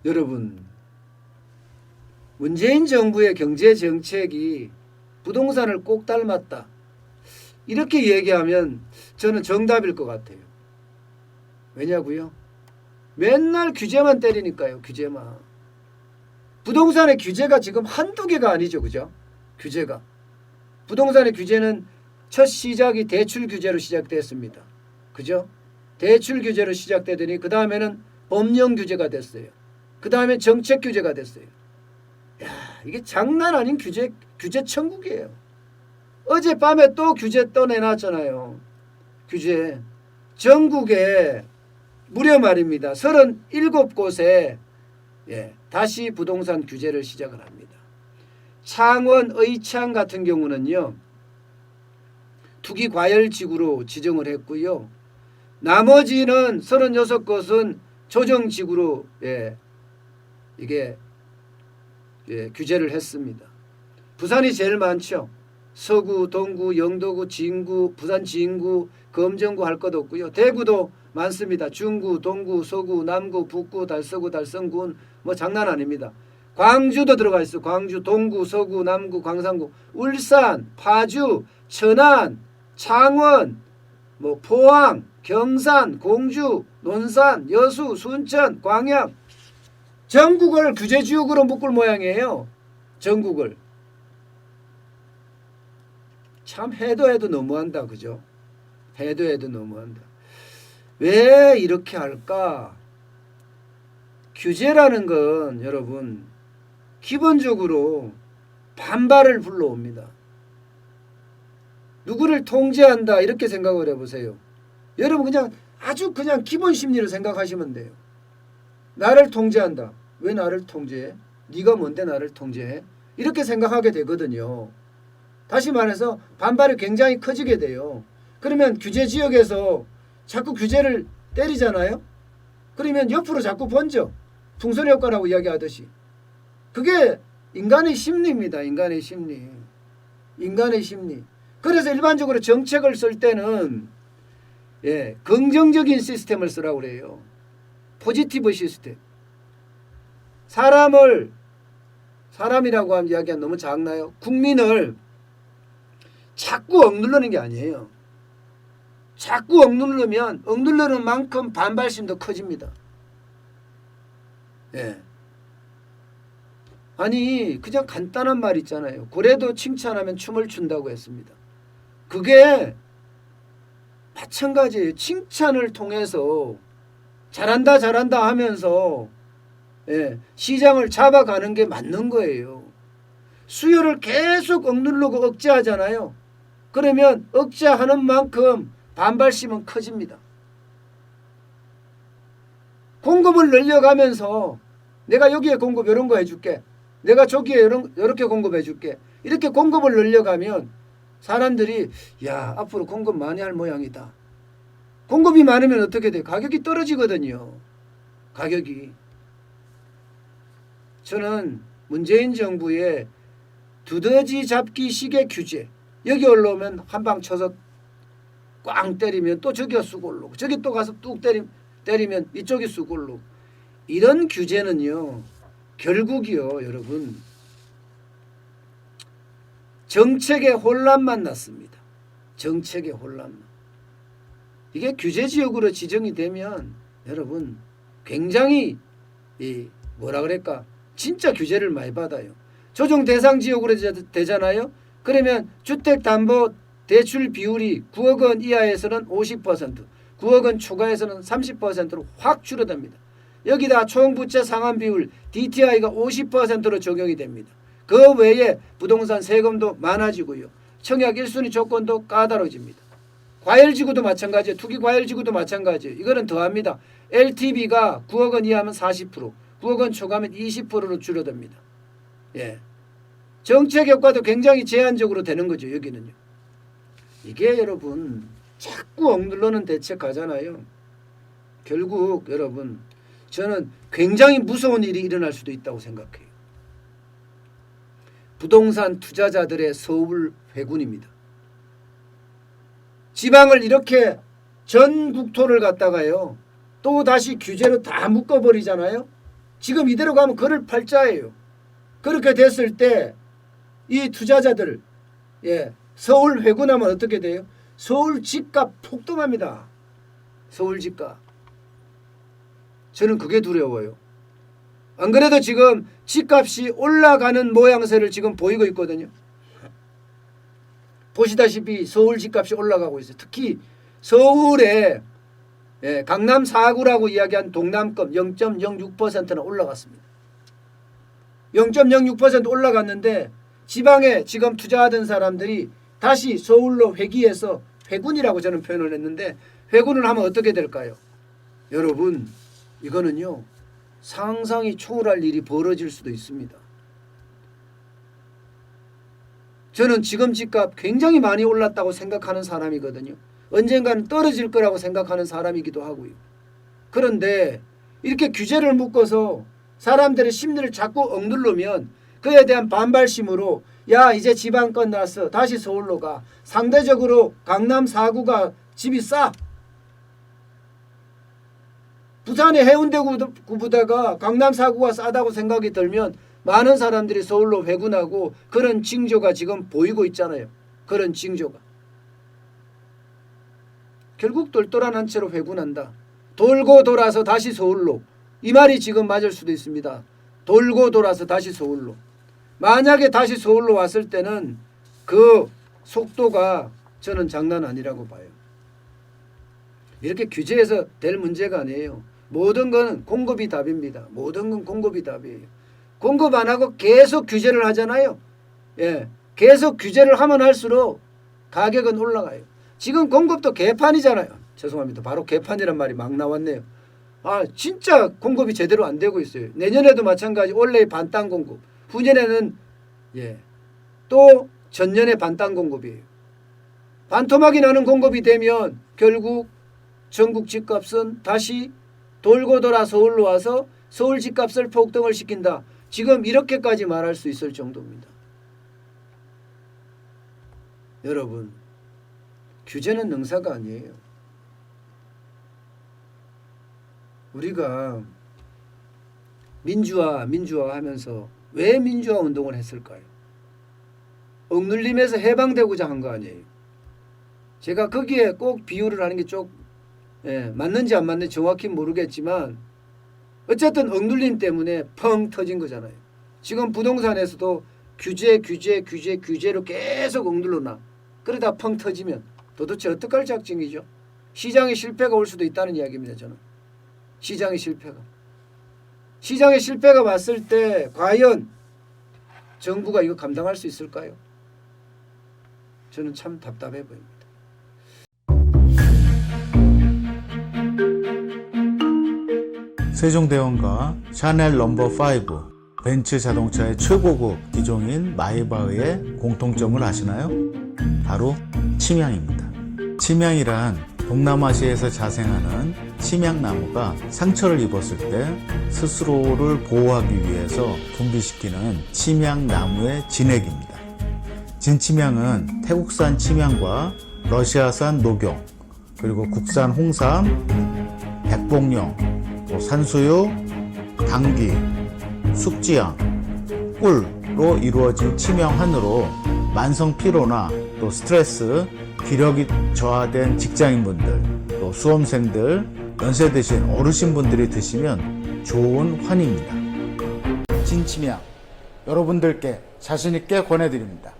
여러분, 문재인 정부의 경제 정책이 부동산을 꼭 닮았다, 이렇게 얘기하면 저는 정답일 것 같아요. 왜냐고요? 맨날 규제만 때리니까요. 규제만. 부동산의 규제가 지금 한두 개가 아니죠. 그죠? 규제가. 부동산의 규제는 첫 시작이 대출 규제로 시작됐습니다. 그죠? 대출 규제로 시작되더니 그 다음에는 법령 규제가 됐어요. 그 다음에 정책 규제가 됐어요. 야, 이게 장난 아닌 규제 천국이에요. 어젯밤에 또 규제 또 내놨잖아요. 규제. 전국에 무려 말입니다. 37곳에 다시 부동산 규제를 시작을 합니다. 창원, 의창 같은 경우는요, 투기과열지구로 지정을 했고요. 나머지는 36곳은 조정지구로 이게 규제를 했습니다. 부산이 제일 많죠. 서구, 동구, 영도구, 진구, 부산 진구, 검정구 할 것 없고요. 대구도 많습니다. 중구, 동구, 서구, 남구, 북구, 달서구, 달성군 뭐 장난 아닙니다. 광주도 들어가 있어. 광주, 동구, 서구, 남구, 광산구, 울산, 파주, 천안, 창원, 뭐 포항, 경산, 공주, 논산, 여수, 순천, 광양, 전국을 규제지역으로 묶을 모양이에요. 전국을. 참 해도 너무한다. 그죠? 해도 너무한다. 왜 이렇게 할까? 규제라는 건 여러분 기본적으로 반발을 불러옵니다. 누구를 통제한다 이렇게 생각을 해보세요. 여러분 그냥 아주 그냥 기본 심리를 생각하시면 돼요. 나를 통제한다. 왜 나를 통제해? 네가 뭔데 나를 통제해? 이렇게 생각하게 되거든요. 다시 말해서 반발이 굉장히 커지게 돼요. 그러면 규제 지역에서 자꾸 규제를 때리잖아요. 그러면 옆으로 자꾸 번져. 풍선 효과라고 이야기하듯이. 그게 인간의 심리입니다. 인간의 심리. 인간의 심리. 그래서 일반적으로 정책을 쓸 때는 긍정적인 시스템을 쓰라고 그래요. 포지티브 시스템. 사람이라고 하면 이야기가 너무 작나요? 국민을 자꾸 억누르는 게 아니에요. 자꾸 억누르는 만큼 반발심도 커집니다. 아니 그냥 간단한 말 있잖아요. 고래도 칭찬하면 춤을 춘다고 했습니다. 그게 마찬가지예요. 칭찬을 통해서 잘한다 하면서 시장을 잡아가는 게 맞는 거예요. 수요를 계속 억누르고 억제하잖아요. 그러면 억제하는 만큼 반발심은 커집니다. 공급을 늘려가면서 내가 여기에 공급 이런 거 해줄게. 내가 저기에 이렇게 공급해 줄게. 이렇게 공급을 늘려가면 사람들이 야 앞으로 공급 많이 할 모양이다. 공급이 많으면 어떻게 돼? 가격이 떨어지거든요. 가격이. 저는 문재인 정부의 두더지 잡기 식의 규제, 여기 올라오면 한 방 쳐서 꽝 때리면 또 저기가 쑥 올라오고 저기 또 가서 뚝 때리면 이쪽이 쑥 올라오고, 이런 규제는요 결국이요 여러분 정책의 혼란만 났습니다. 정책의 혼란만. 이게 규제지역으로 지정이 되면 여러분 굉장히 뭐라 그럴까 진짜 규제를 많이 받아요. 조정 대상 지역으로 되잖아요. 그러면 주택담보대출 비율이 9억 원 이하에서는 50%, 9억 원 초과에서는 30%로 확 줄어듭니다. 여기다 총부채 상환 비율 DTI가 50%로 적용이 됩니다. 그 외에 부동산 세금도 많아지고요. 청약 1순위 조건도 까다로워집니다. 과열지구도 마찬가지예요. 투기과열지구도 마찬가지예요. 이거는 더합니다. LTV가 9억 원 이하면 40%, 9억 원 초과하면 20%로 줄어듭니다. 정책 효과도 굉장히 제한적으로 되는 거죠. 여기는요. 이게 여러분 자꾸 억누르는 대책하잖아요. 결국 여러분 저는 굉장히 무서운 일이 일어날 수도 있다고 생각해요. 부동산 투자자들의 서울 회군입니다. 지방을 이렇게 전 국토를 갖다가요 또 다시 규제로 다 묶어버리잖아요. 지금 이대로 가면 그럴 팔자예요. 그렇게 됐을 때 이 투자자들 서울 회군하면 어떻게 돼요? 서울 집값 폭등합니다. 서울 집값. 저는 그게 두려워요. 안 그래도 지금 집값이 올라가는 모양새를 지금 보이고 있거든요. 보시다시피 서울 집값이 올라가고 있어요. 특히 서울의 강남 4구라고 이야기한 동남권 0.06%는 올라갔습니다. 0.06% 올라갔는데 지방에 지금 투자하던 사람들이 다시 서울로 회귀해서 회군이라고 저는 표현을 했는데 회군을 하면 어떻게 될까요? 여러분 이거는요 상상이 초월할 일이 벌어질 수도 있습니다. 저는 지금 집값 굉장히 많이 올랐다고 생각하는 사람이거든요. 언젠가는 떨어질 거라고 생각하는 사람이기도 하고요. 그런데 이렇게 규제를 묶어서 사람들의 심리를 자꾸 억누르면 그에 대한 반발심으로 야 이제 지방 끝났어 다시 서울로 가. 상대적으로 강남 4구가 집이 싸. 부산의 해운대구보다가 강남 4구가 싸다고 생각이 들면 많은 사람들이 서울로 회군하고 그런 징조가 지금 보이고 있잖아요. 그런 징조가. 결국 똘똘한 한 채로 회군한다. 돌고 돌아서 다시 서울로. 이 말이 지금 맞을 수도 있습니다. 돌고 돌아서 다시 서울로. 만약에 다시 서울로 왔을 때는 그 속도가 저는 장난 아니라고 봐요. 이렇게 규제해서 될 문제가 아니에요. 모든 건 공급이 답입니다. 모든 건 공급이 답이에요. 공급 안 하고 계속 규제를 하잖아요. 계속 규제를 하면 할수록 가격은 올라가요. 지금 공급도 개판이잖아요. 죄송합니다. 바로 개판이란 말이 막 나왔네요. 진짜 공급이 제대로 안 되고 있어요. 내년에도 마찬가지 올해의 반땅 공급. 후년에는 또 전년의 반땅 공급이에요. 반토막이 나는 공급이 되면 결국 전국 집값은 다시 돌고 돌아 서울로 와서 서울 집값을 폭등을 시킨다. 지금 이렇게까지 말할 수 있을 정도입니다. 여러분, 규제는 능사가 아니에요. 우리가 민주화 하면서 왜 민주화 운동을 했을까요? 억눌림에서 해방되고자 한 거 아니에요. 제가 거기에 꼭 비유를 하는 게 좀 맞는지 안 맞는지 정확히 모르겠지만 어쨌든 억눌림 때문에 펑 터진 거잖아요. 지금 부동산에서도 규제로 계속 억눌러놔. 그러다 펑 터지면 도대체 어떡할 작정이죠? 시장의 실패가 올 수도 있다는 이야기입니다. 저는. 시장의 실패가 왔을 때 과연 정부가 이거 감당할 수 있을까요? 저는 참 답답해 보입니다. 세종대왕과 샤넬 넘버 5, 벤츠 자동차의 최고급 기종인 마이바흐의 공통점을 아시나요? 바로 침향입니다. 침향이란 동남아시아에서 자생하는 침향나무가 상처를 입었을 때 스스로를 보호하기 위해서 분비시키는 침향나무의 진액입니다. 진침향은 태국산 침향과 러시아산 녹용, 그리고 국산 홍삼, 백봉령, 산수유, 당귀, 숙지향, 꿀로 이루어진 침향환으로 만성 피로나 또 스트레스, 기력이 저하된 직장인분들, 또 수험생들, 연세 드신 어르신분들이 드시면 좋은 환입니다. 진침향 여러분들께 자신있게 권해드립니다.